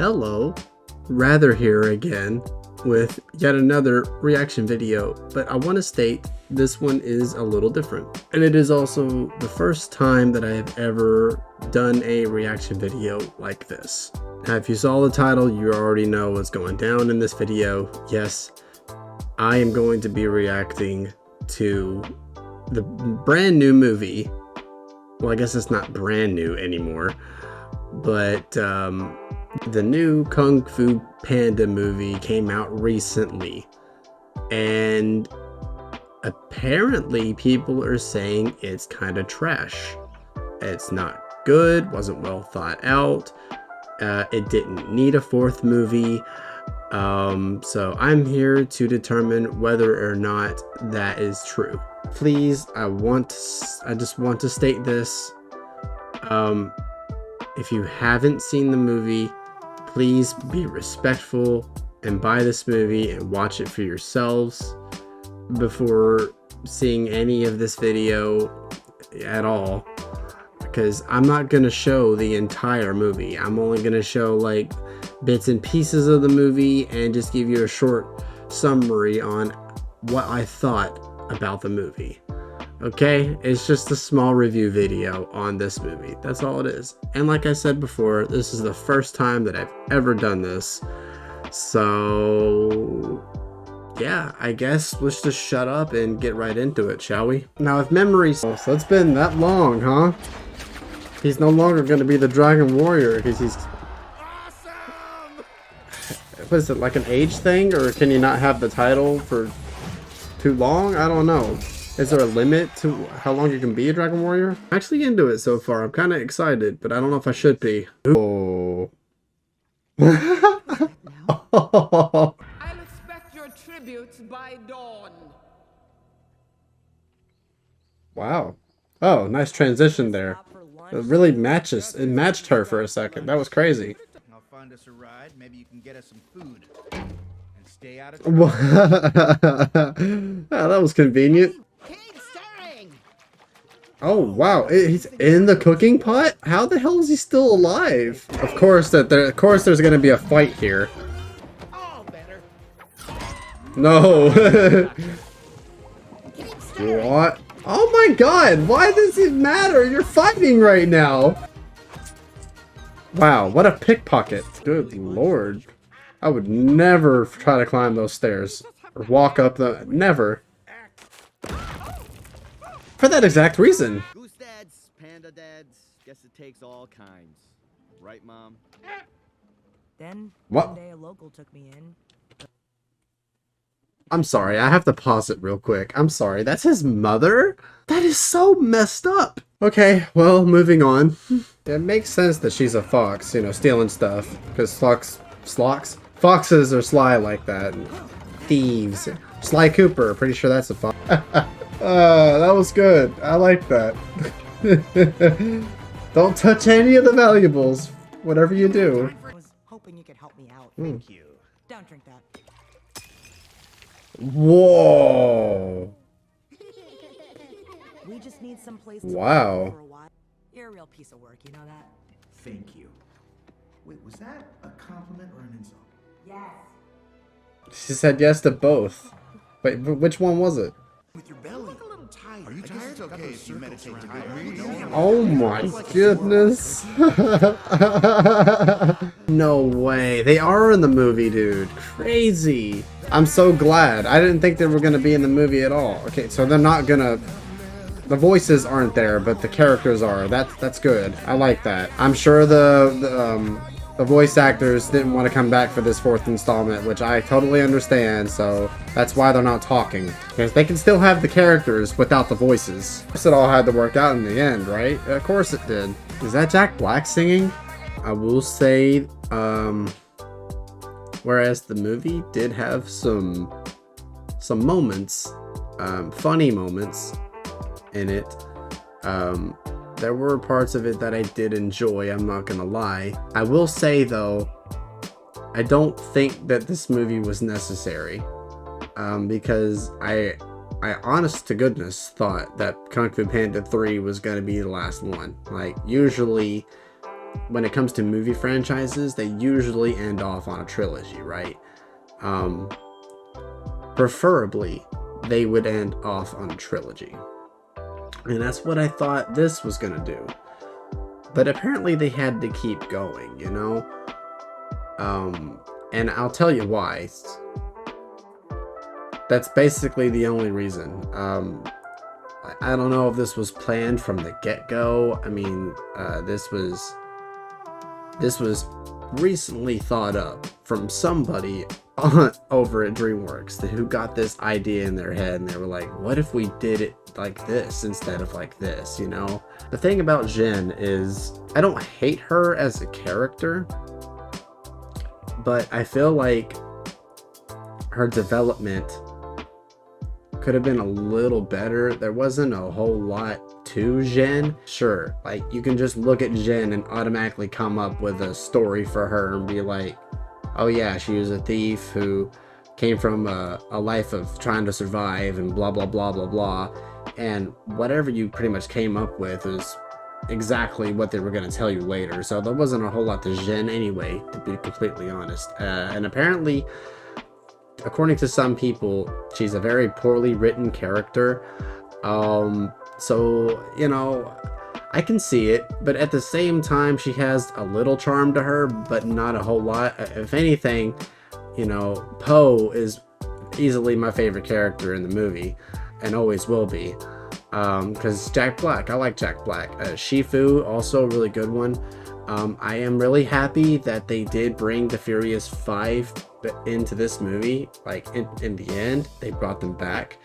Hello, Rather here again with yet another reaction video, but I want to state this one is a little different. And it is also the first time that I have ever done a reaction video like this. Now, if you saw the title, you already know what's going down in this video. Yes, I am going to be reacting to the brand new movie. Well, I guess it's not brand new anymore, but the new Kung Fu Panda movie came out recently, and apparently people are saying it's kind of trash. It's not good, wasn't well thought out, it didn't need a fourth movie. So I'm here to determine whether or not that is true. Please, I just want to state this. If you haven't seen the movie, please be respectful and buy this movie and watch it for yourselves before seeing any of this video at all, because I'm not going to show the entire movie. I'm only going to show like bits and pieces of the movie and just give you a short summary on what I thought about the movie. Okay, it's just a small review video on this movie. That's all it is. And like I said before, this is the first time that I've ever done this. So yeah, I guess let's just shut up and get right into it, shall we? Now, if memory serves, so it's been that long, huh? He's no longer going to be the Dragon Warrior because he's... Awesome! What is it, like an age thing? Or can you not have the title for too long? I don't know. Is there a limit to how long you can be a Dragon Warrior? I'm actually into it so far. I'm kind of excited, but I don't know if I should be. Oh. I'll expect your tributes by dawn. Wow. Oh, nice transition there. It really matches. It matched her for a second. That was crazy. I'll find us a ride. Maybe you can get us some food. And stay out of trouble. Oh, that was convenient. Oh wow, he's in the cooking pot? How the hell is he still alive? Of course there's gonna be a fight here. No. What? Oh my god, why does it matter? You're fighting right now. Wow, what a pickpocket. Good lord. I would never try to climb those stairs. Or walk up the... Never. For that exact reason. Goose dads, panda dads, guess it takes all kinds. Right, Mom? Then What? one day a local took me in. I'm sorry, I have to pause it real quick. I'm sorry, that's his mother? That is so messed up. Okay, well, moving on. It makes sense that she's a fox, you know, stealing stuff. Because foxes are sly like that. Thieves. Sly Cooper, pretty sure that's a fox. That was good. I like that. Don't touch any of the valuables, whatever you do. I was hoping you could help me out. Thank you. Don't drink that. Whoa. We just need some place to Wow. live for a while. You're a real piece of work, you know that? Thank you. Wait, was that a compliment or an insult? Yes. She said yes to both. Wait, which one was it? With your belly. Look a little tired. Are you tired? It's okay if you meditate tired. Oh my goodness. No way. They are in the movie, dude. Crazy. I'm so glad. I didn't think they were going to be in the movie at all. Okay, so they're not going to... The voices aren't there, but the characters are. That's good. I like that. I'm sure the voice actors didn't want to come back for this fourth installment, which I totally understand, so that's why they're not talking. Because they can still have the characters without the voices. It all had to work out in the end, right? Of course it did. Is that Jack Black singing? I will say, whereas the movie did have some moments, funny moments in it, there were parts of it that I did enjoy, I'm not gonna lie. I will say though, I don't think that this movie was necessary, because I honest to goodness thought that Kung Fu Panda 3 was gonna be the last one. Like, usually when it comes to movie franchises, they usually end off on a trilogy, right? Preferably, they would end off on a trilogy. And that's what I thought this was gonna do. But apparently they had to keep going, you know? And I'll tell you why. That's basically the only reason. I don't know if this was planned from the get-go. I mean, this was recently thought up from somebody over at DreamWorks who got this idea in their head, and they were like, what if we did it like this instead of like this, you know? The thing about Jin is, I don't hate her as a character, but I feel like her development could have been a little better. There wasn't a whole lot to Jin. Sure, like you can just look at Jin and automatically come up with a story for her and be like, oh yeah, she was a thief who came from a life of trying to survive and blah blah blah blah blah, and whatever you pretty much came up with is exactly what they were going to tell you later. So there wasn't a whole lot to Jin anyway, to be completely honest. And apparently, according to some people, she's a very poorly written character. So, you know, I can see it, but at the same time, she has a little charm to her, but not a whole lot. If anything, you know, Poe is easily my favorite character in the movie, and always will be. Because Jack Black, I like Jack Black. Shifu, also a really good one. I am really happy that they did bring the Furious 5 into this movie. Like, in the end, they brought them back.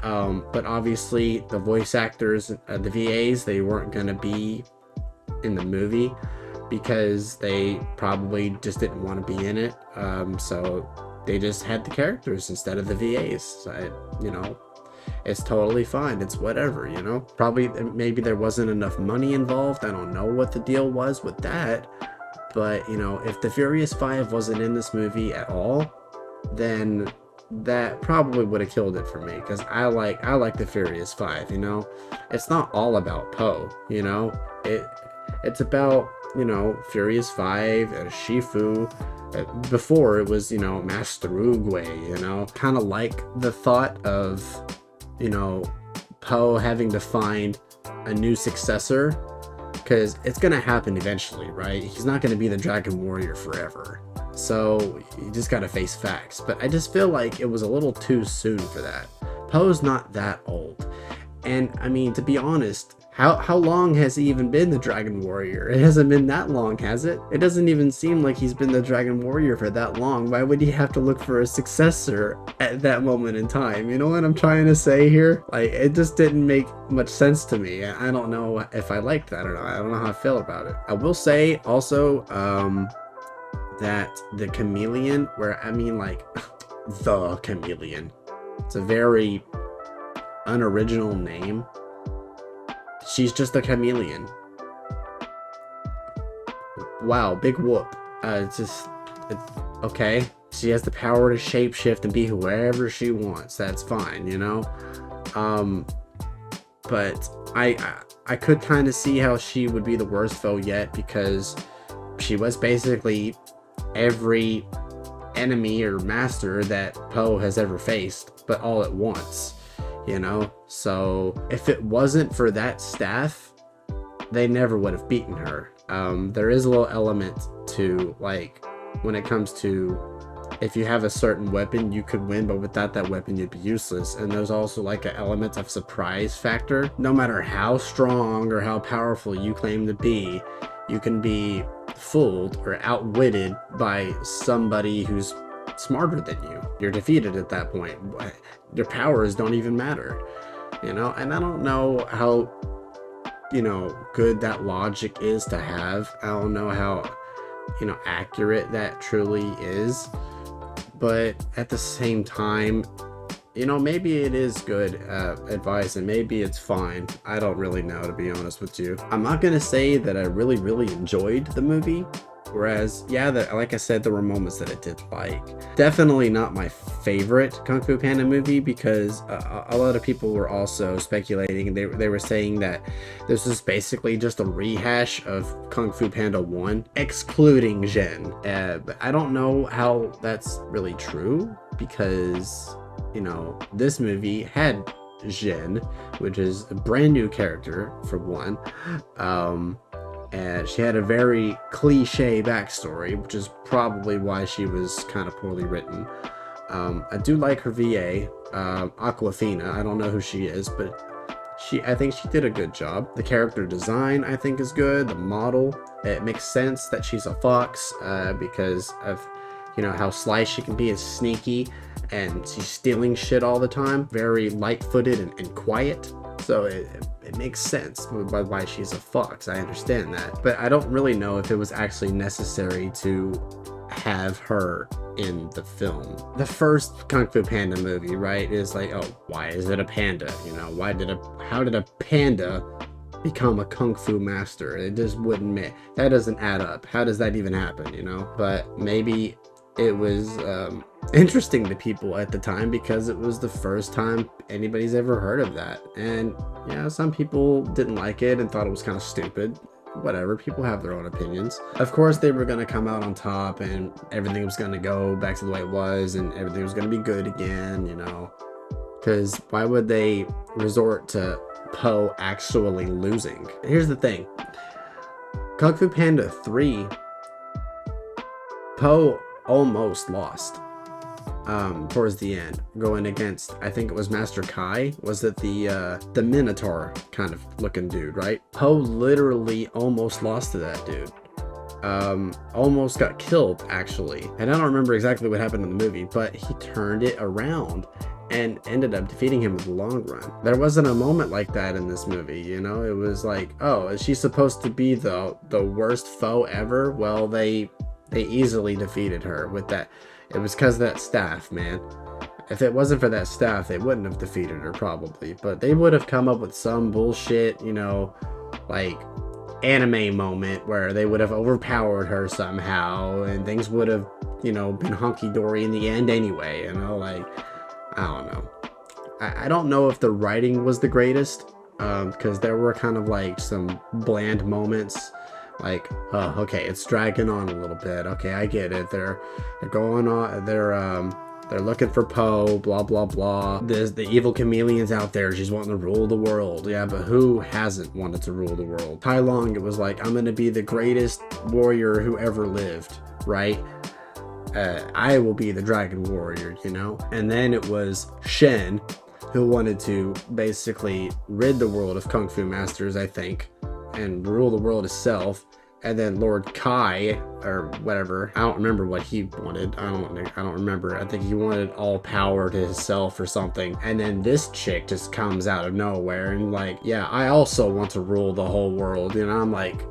But obviously, the voice actors, the VAs, they weren't going to be in the movie because they probably just didn't want to be in it. So they just had the characters instead of the VAs. So, you know, it's totally fine. It's whatever, you know? Probably, maybe there wasn't enough money involved. I don't know what the deal was with that. But, you know, if the Furious 5 wasn't in this movie at all, then that probably would have killed it for me. Because I like the Furious 5, you know? It's not all about Poe, you know? It's about, you know, Furious 5, Shifu. Before it was, you know, Master Oogway, you know? Kind of like the thought of, you know, Poe having to find a new successor, because it's gonna happen eventually, right? He's not gonna be the Dragon Warrior forever, so you just gotta face facts. But I just feel like it was a little too soon for that. Poe's not that old, and I mean, to be honest, how long has he even been the Dragon Warrior? It hasn't been that long, has it? It doesn't even seem like he's been the Dragon Warrior for that long. Why would he have to look for a successor at that moment in time? You know what I'm trying to say here? Like, it just didn't make much sense to me. I don't know if I liked that or not. I don't know how I feel about it. I will say also that the chameleon, where I mean like the chameleon, it's a very unoriginal name. She's just a chameleon. Wow, big whoop. It's okay. She has the power to shapeshift and be whoever she wants. That's fine, you know? But I could kind of see how she would be the worst foe yet, because she was basically every enemy or master that Poe has ever faced, but all at once. You know, so if it wasn't for that staff, they never would have beaten her. There is a little element to, like, when it comes to, if you have a certain weapon, you could win, but without that weapon, you'd be useless. And there's also like an element of surprise factor. No matter how strong or how powerful you claim to be, you can be fooled or outwitted by somebody who's smarter than you. You're defeated at that point. Your powers don't even matter, you know? And I don't know how, you know, good that logic is to have. I don't know how, you know, accurate that truly is. But at the same time, you know, maybe it is good advice, and maybe it's fine. I don't really know, to be honest with you. I'm not gonna say that I really enjoyed the movie. Whereas, yeah, like I said, there were moments that I did like. Definitely not my favorite Kung Fu Panda movie, because a lot of people were also speculating. They were saying that this is basically just a rehash of Kung Fu Panda 1, excluding Zhen. But I don't know how that's really true, because, you know, this movie had Zhen, which is a brand new character for one. And she had a very cliche backstory, which is probably why she was kind of poorly written. I do like her VA, Aquafina. I don't know who she is, but I think she did a good job. The character design, I think, is good. The model, it makes sense that she's a fox, because of, you know, how sly she can be, is sneaky, and she's stealing shit all the time. Very light-footed and quiet. So it makes sense by why she's a fox. I understand that. But I don't really know if it was actually necessary to have her in the film. The first Kung Fu Panda movie, right, is like, oh, why is it a panda? You know, how did a panda become a Kung Fu master? It just wouldn't make, that doesn't add up. How does that even happen, you know? But maybe it was interesting to people at the time because it was the first time anybody's ever heard of that. And yeah, some people didn't like it and thought it was kind of stupid. Whatever, people have their own opinions. Of course, they were going to come out on top and everything was going to go back to the way it was and everything was going to be good again, you know? Because why would they resort to Po actually losing? Here's the thing. Kung Fu Panda 3, Po almost lost towards the end, going against, I think it was Master Kai. Was it the Minotaur kind of looking dude, right? Po literally almost lost to that dude. Almost got killed, actually. And I don't remember exactly what happened in the movie, but he turned it around and ended up defeating him in the long run. There wasn't a moment like that in this movie, you know? It was like, oh, is she supposed to be the worst foe ever? Well, they easily defeated her with that. It was because of that staff, man. If it wasn't for that staff, they wouldn't have defeated her, probably. But they would have come up with some bullshit, you know, like anime moment where they would have overpowered her somehow and things would have, you know, been hunky-dory in the end anyway, you know, like, I don't know. I don't know if the writing was the greatest, because there were kind of like some bland moments. Like, oh, okay, it's dragging on a little bit. Okay, I get it. They're going on. They're looking for Po. Blah blah blah. There's the evil chameleon's out there. She's wanting to rule the world. Yeah, but who hasn't wanted to rule the world? Tai Long, it was like, I'm gonna be the greatest warrior who ever lived, right? I will be the dragon warrior, you know. And then it was Shen, who wanted to basically rid the world of Kung Fu masters, I think, and rule the world itself. And then Lord Kai, or whatever, I don't remember what he wanted. I don't remember. I think he wanted all power to himself or something. And then this chick just comes out of nowhere and like, yeah, I also want to rule the whole world. You know, I'm like,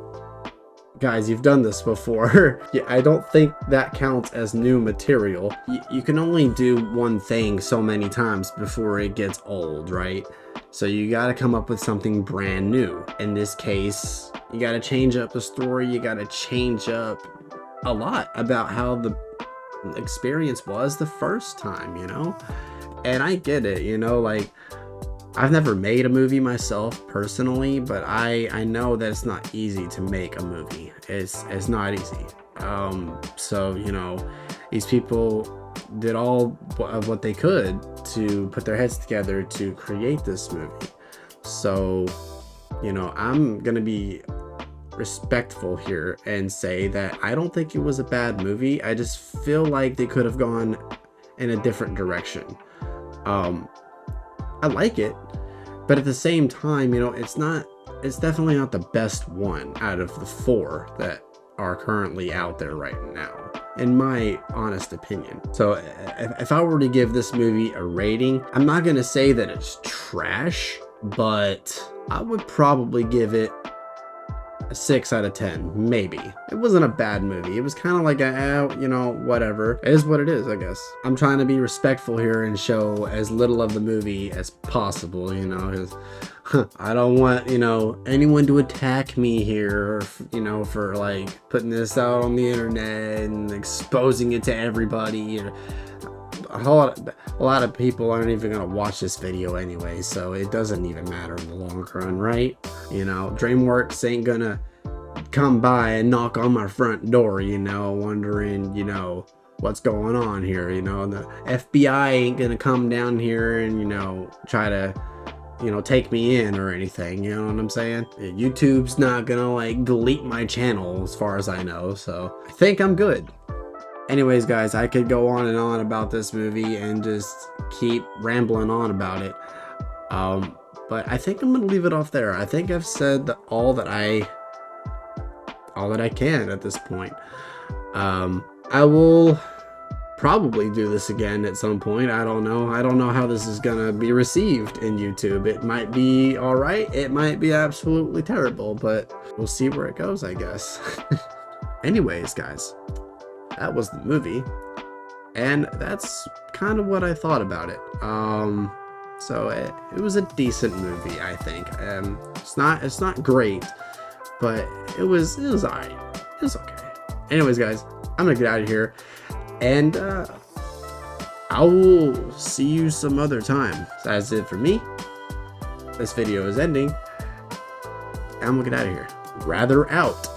guys, you've done this before. Yeah, I don't think that counts as new material. You can only do one thing so many times before it gets old, right? So you got to come up with something brand new. In this case, you got to change up the story. You got to change up a lot about how the experience was the first time, you know? And I get it, you know, like, I've never made a movie myself personally, but I know that it's not easy to make a movie. It's not easy. So, you know, these people did all of what they could to put their heads together to create this movie. So, you know, I'm gonna be respectful here and say that I don't think it was a bad movie. I just feel like they could have gone in a different direction. I like it, but at the same time, you know, it's definitely not the best one out of the 4 that are currently out there right now, in my honest opinion. So if I were to give this movie a rating, I'm not gonna say that it's trash, but I would probably give it a 6 out of 10, maybe. It wasn't a bad movie. It was kind of like a, you know, whatever. It is what it is, I guess. I'm trying to be respectful here and show as little of the movie as possible, you know, because I don't want, you know, anyone to attack me here, you know, for like putting this out on the internet and exposing it to everybody. A lot of people aren't even gonna watch this video anyway, so it doesn't even matter in the long run, right? You know, DreamWorks ain't gonna come by and knock on my front door, you know, wondering, you know, what's going on here. You know, the FBI ain't gonna come down here and, you know, try to, you know, take me in or anything, you know what I'm saying? YouTube's not gonna like delete my channel as far as I know, so I think I'm good. Anyways, guys, I could go on and on about this movie and just keep rambling on about it. But I think I'm gonna leave it off there. I think I've said all that I can at this point. I will probably do this again at some point. I don't know how this is gonna be received in YouTube. It might be all right. It might be absolutely terrible, but we'll see where it goes, I guess. Anyways, guys, that was the movie, and that's kind of what I thought about it. So it was a decent movie, I think. It's not great, but it was alright. It was okay. Anyways, guys, I'm gonna get out of here, and I will see you some other time. So that's it for me. This video is ending. I'm gonna get out of here. Rather out.